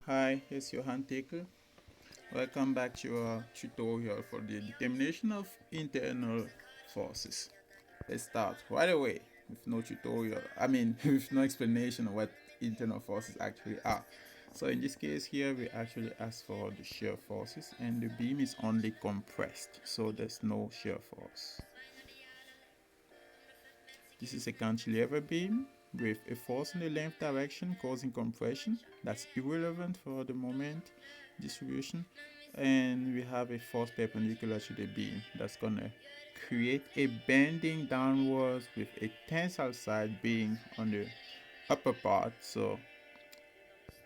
Hi, it's Johan Tekel. Welcome back to our tutorial for the determination of internal forces. Let's start right away with no tutorial. with no explanation of what internal forces actually are. So in this case here, we actually ask for the shear forces, and the beam is only compressed, so there's no shear force. This is a cantilever beam with a force in the length direction causing compression. That's irrelevant for the moment distribution. And we have a force perpendicular to the beam that's gonna create a bending downwards with a tensile side being on the upper part. So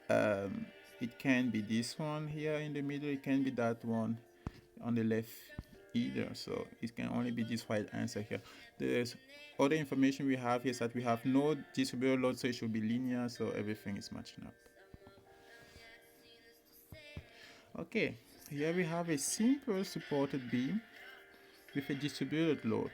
um, it can be this one here in the middle, it can be that one on the left either, so it can only be this right answer here. There's other information we have here is that we have no distributed load, so it should be linear, so everything is matching up. Okay, here we have a simple supported beam with a distributed load.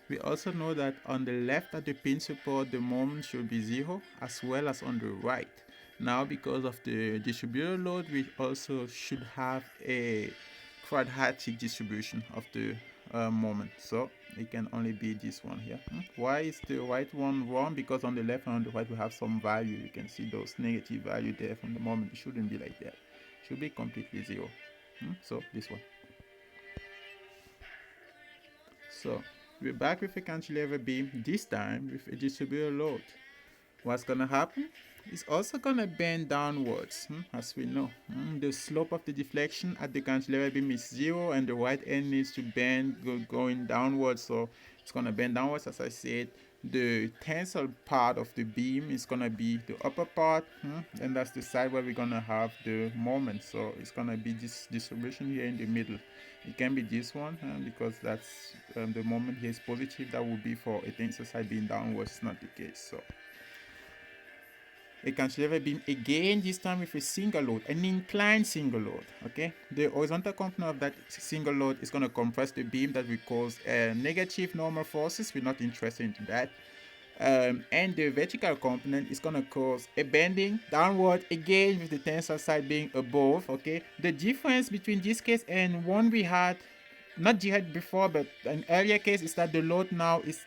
We also know that on the left of the pin support the moment should be 0, as well as on the right. Now because of the distributed load, we also should have a quadratic distribution of the moment, so it can only be this one here. Why is the right one wrong? Because on the left and on the right we have some value. You can see those negative value there from the moment. It shouldn't be like that. It should be completely 0. So this one. So we're back with a cantilever beam, this time with a distributed load. What's gonna happen? It's also gonna bend downwards, as we know. The slope of the deflection at the cantilever beam is 0, and the right end needs to bend going downwards, so it's gonna bend downwards. As I said, the tensile part of the beam is gonna be the upper part, and that's the side where we're gonna have the moment. So it's gonna be this distribution here in the middle. It can be this one, because that's the moment here is positive. That would be for a tensile side being downwards. It's not the case. So a cantilever beam again, this time with a single load, an inclined single load. Okay, the horizontal component of that single load is going to compress the beam. That will cause negative normal forces. We're not interested in that. And the vertical component is going to cause a bending downward, again with the tensile side being above. Okay, the difference between this case and one we had, not jihad before, but an earlier case, is that the load now is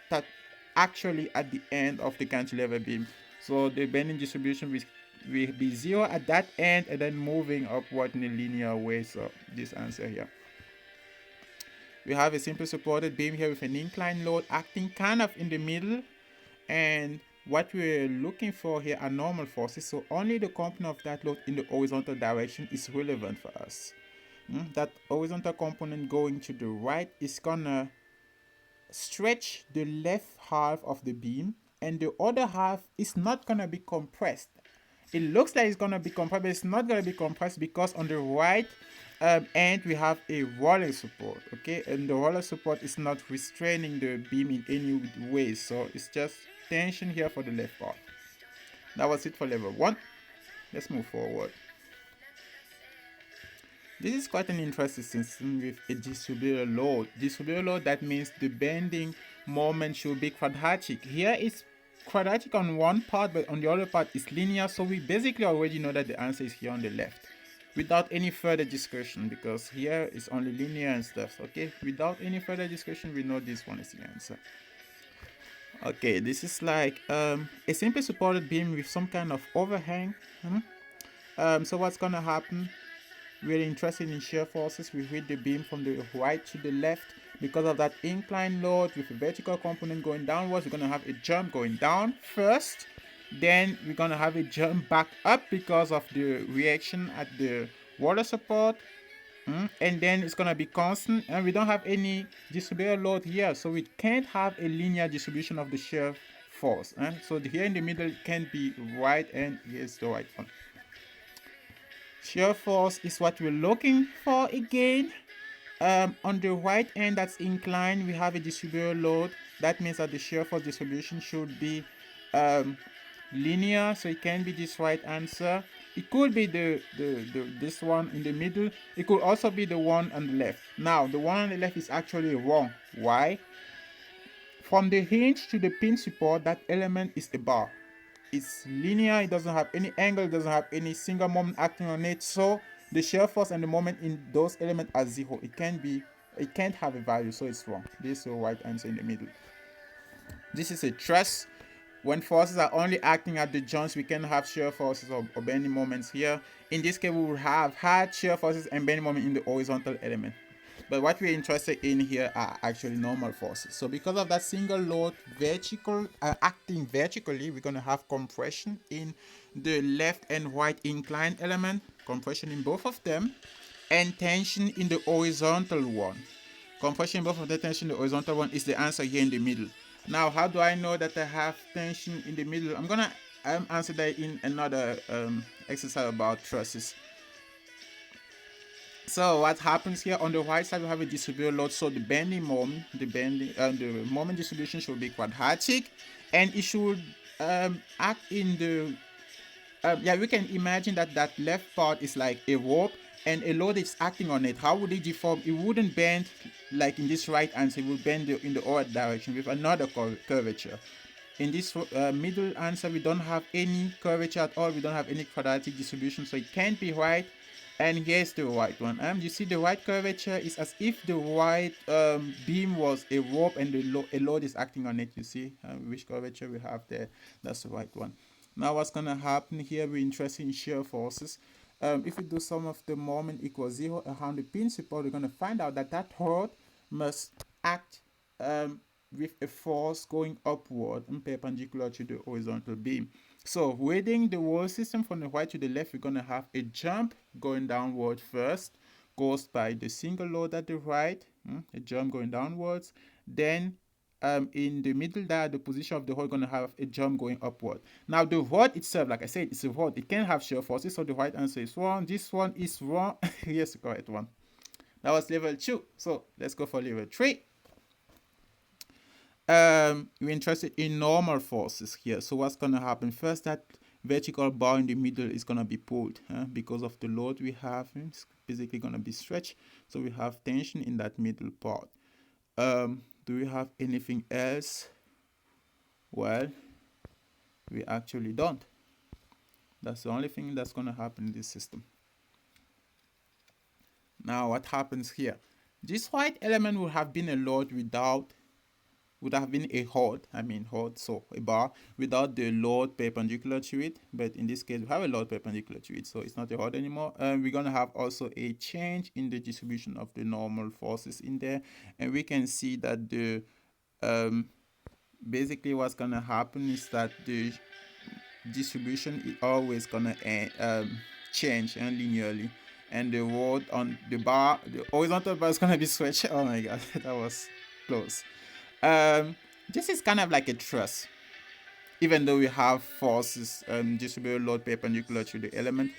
actually at the end of the cantilever beam. So the bending distribution will be 0 at that end, and then moving upward in a linear way. So this answer here. We have a simple supported beam here with an inclined load acting kind of in the middle, and what we're looking for here are normal forces. So only the component of that load in the horizontal direction is relevant for us. That horizontal component going to the right is gonna stretch the left half of the beam, and the other half is not gonna be compressed. It looks like it's gonna be compressed, but it's not gonna be compressed because on the right end we have a roller support. Okay, and the roller support is not restraining the beam in any way, so it's just tension here for the left part. That was it for level 1. Let's move forward. This is quite an interesting system with a distributed load. Distributed load, that means the bending moment should be quadratic. Here it's quadratic on one part, but on the other part it's linear, so we basically already know that the answer is here on the left without any further discussion, because here is only linear and stuff. Okay, without any further discussion, we know this one is the answer. Okay, this is like a simple supported beam with some kind of overhang. So what's gonna happen? We're interested in shear forces. We read the beam from the right to the left. Because of that inclined load with a vertical component going downwards, we're going to have a jump going down first. Then we're going to have a jump back up because of the reaction at the water support. And then it's going to be constant. And we don't have any distributed load here, so we can't have a linear distribution of the shear force. So here in the middle it can be right, and here's the right one. Shear force is what we're looking for again. On the right end that's inclined, we have a distributed load. That means that the shear force distribution should be linear, so it can be this right answer. It could be this one in the middle. It could also be the one on the left. Now the one on the left is actually wrong. Why? From the hinge to the pin support, that element is a bar. it's linear, it doesn't have any angle, it doesn't have any single moment acting on it. So the shear force and the moment in those elements are zero. It can't have a value, so it's wrong. This is the right answer in the middle. This is a truss. When forces are only acting at the joints, we can have shear forces or bending moments here. In this case, we will have had shear forces and bending moment in the horizontal element. But what we're interested in here are actually normal forces. So because of that single load acting vertically, we're going to have compression in the left and right inclined element, compression in both of them, and tension in the horizontal one. Compression both of the tension, the horizontal one, is the answer here in the middle. Now, how do I know that I have tension in the middle? I'm gonna answer that in another exercise about trusses. So what happens here on the right side, we have a distributed load. So the bending moment, the moment distribution should be quadratic, and it should act in the yeah, we can imagine that that left part is like a rope and a load is acting on it. How would it deform? It wouldn't bend like in this right answer. It would bend in the other direction with another curvature. In this middle answer, we don't have any curvature at all. We don't have any quadratic distribution, so it can't be right. And here's the right one. You see the right curvature is as if the right beam was a rope and a load is acting on it. You see which curvature we have there. That's the right one. Now what's going to happen here, we're interested in shear forces. If we do sum of the moment equals 0 around the principal, we're going to find out that that rod must act with a force going upward and perpendicular to the horizontal beam. So reading the whole system from the right to the left, we're going to have a jump going downward first, caused by the single load at the right, a jump going downwards. Then in the middle there, the position of the rod going to have a jump going upward. Now the rod itself, like I said, it's a rod. It can have shear forces, so the right answer is wrong. This one is wrong. Here's the correct one. That was level 2. So let's go for level 3. We're interested in normal forces here. So what's going to happen? First, that vertical bar in the middle is going to be pulled because of the load we have. It's basically going to be stretched. So we have tension in that middle part. Do we have anything else? Well, we actually don't. That's the only thing that's going to happen in this system. Now, what happens here? This white element would have been a load would have been a hold, so a bar without the load perpendicular to it. But in this case, we have a load perpendicular to it, so it's not a hold anymore. We're going to have also a change in the distribution of the normal forces in there. And we can see that the basically what's going to happen is that the distribution is always going to change linearly. And the rod on the bar, the horizontal bar is going to be stretched. Oh my god, that was close. This is kind of like a truss, even though we have forces distributed load perpendicular to the element.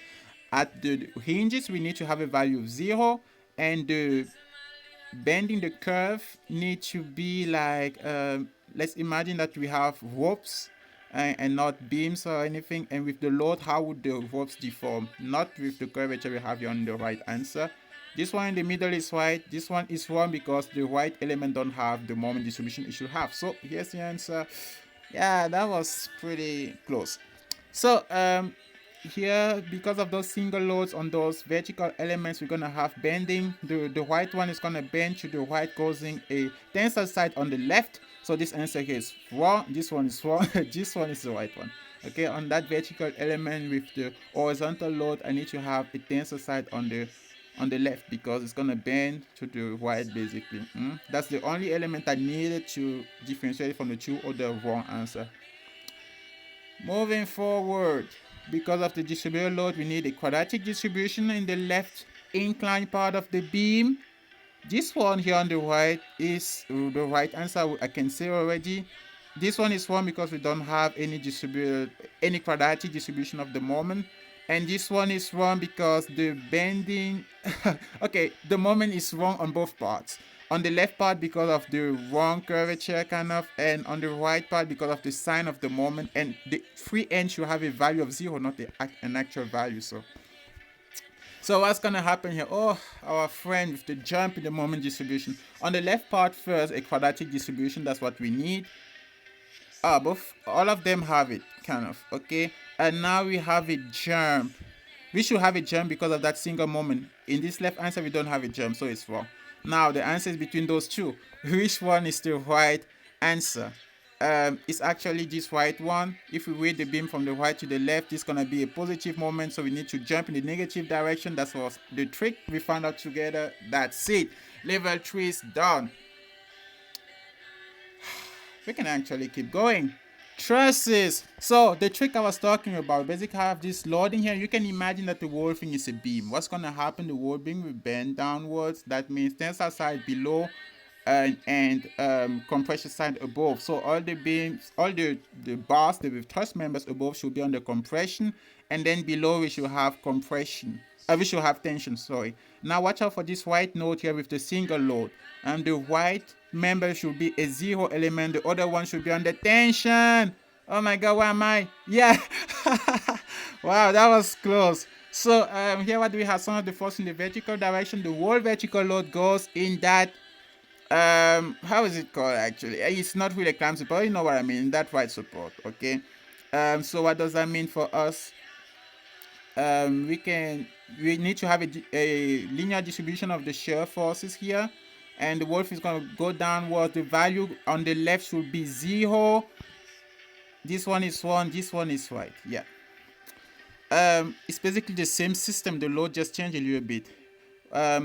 At the hinges, we need to have a value of 0, and the bending the curve need to be like, let's imagine that we have ropes and not beams or anything, and with the load, how would the ropes deform? Not with the curvature we have here on the right answer. This one in the middle is right. This one is wrong because the right element don't have the moment distribution it should have. So here's the answer. Yeah, that was pretty close. So here, because of those single loads on those vertical elements, we're gonna have bending. The white one is gonna bend to the right, causing a tensile side on the left. So this answer here is wrong. This one is wrong. This one is the right one. Okay, on that vertical element with the horizontal load, I need to have a tensile side on the left because it's gonna bend to the right basically. That's the only element I needed to differentiate from the two other wrong answer. Moving forward, because of the distributed load, we need a quadratic distribution in the left inclined part of the beam. This one here on the right is the right answer, I can say already. This one is wrong because we don't have any quadratic distribution of the moment. And this one is wrong because the bending okay, the moment is wrong on both parts. On the left part because of the wrong curvature kind of, and on the right part because of the sign of the moment, and the free end should have a value of 0, not an actual value. So what's gonna happen here? Oh, our friend with the jump in the moment distribution. On the left part first, a quadratic distribution, that's what we need. Both, all of them have it, kind of. Okay, and now we have a jump. We should have a jump because of that single moment. In this left answer, we don't have a jump, so it's wrong. Now the answer is between those two. Which one is the right answer? It's actually this right one. If we weight the beam from the right to the left, it's gonna be a positive moment, so we need to jump in the negative direction. That's was the trick we found out together. That's it. Level 3 is done. We can actually keep going. Trusses. So the trick I was talking about, basically I have this loading here. You can imagine that the whole thing is a beam. What's gonna happen? The whole beam will bend downwards. That means tensile side below and compression side above. So all the beams, all the bars, the truss members above should be under compression, and then below we should have compression. We should have tension, sorry. Now watch out for this white node here with the single load. And the white member should be a zero element. The other one should be under tension. Oh my god, where am I? Yeah. Wow, that was close. So here what do we have? Some of the force in the vertical direction. The whole vertical load goes in that how is it called actually? It's not really clamp support, you know what I mean, that right support. Okay, so what does that mean for us? We need to have a linear distribution of the shear forces here, and the wolf is going to go downwards. The value on the left should be 0. This one is 1, this one is right. Yeah, it's basically the same system. The load just changed a little bit.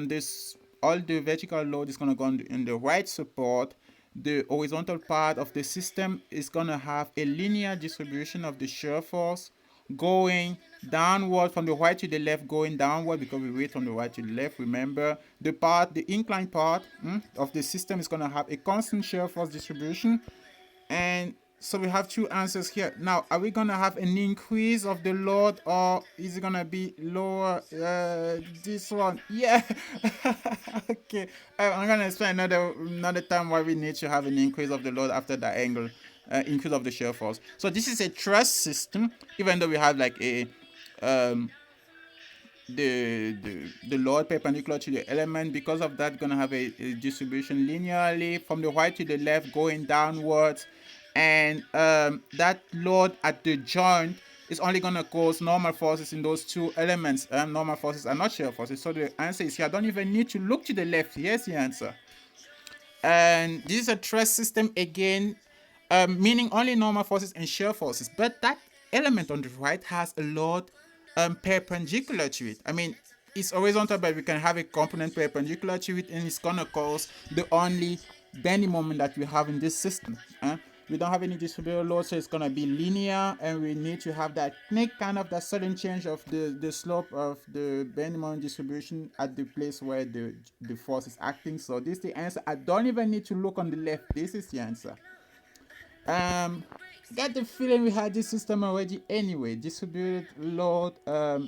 This all the vertical load is going to go in the right support. The horizontal part of the system is going to have a linear distribution of the shear force going downward from the right to the left, going downward because we wait from the right to the left. Remember, the inclined part of the system is going to have a constant shear force distribution. And so we have two answers here. Now, are we going to have an increase of the load, or is it going to be lower? This one. Yeah. Okay. I'm going to explain another time why we need to have an increase of the load after that angle. Increase of the shear force. So this is a truss system, even though we have like a the load perpendicular to the element. Because of that, gonna have a distribution linearly from the right to the left going downwards, and that load at the joint is only gonna cause normal forces in those two elements. Normal forces are not shear forces, so the answer is here. I don't even need to look to the left. Here's the answer. And this is a truss system again, meaning only normal forces and shear forces. But that element on the right has a load perpendicular to it. I mean, it's horizontal, but we can have a component perpendicular to it, and it's gonna cause the only bending moment that we have in this system. We don't have any distributed load, so it's gonna be linear, and we need to have that kind of that sudden change of the slope of the bending moment distribution at the place where the force is acting. So this is the answer. I don't even need to look on the left. This is the answer. Got the feeling we had this system already anyway. Distributed load.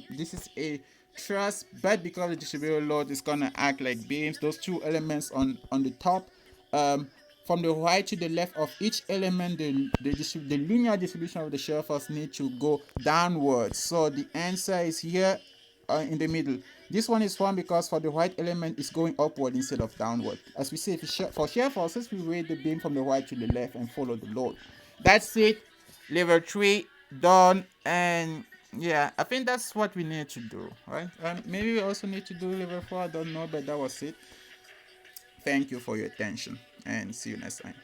This is a truss, but because the distributed load is gonna act like beams, those two elements on the top, from the right to the left of each element, the linear distribution of the shear force need to go downwards. So the answer is here in the middle. This one is 1 because for the right element is going upward instead of downward. As we say, for shear forces, we weight the beam from the right to the left and follow the load. That's it. Level 3 done. And yeah, I think that's what we need to do, right? Maybe we also need to do level 4. I don't know, but that was it. Thank you for your attention, and see you next time.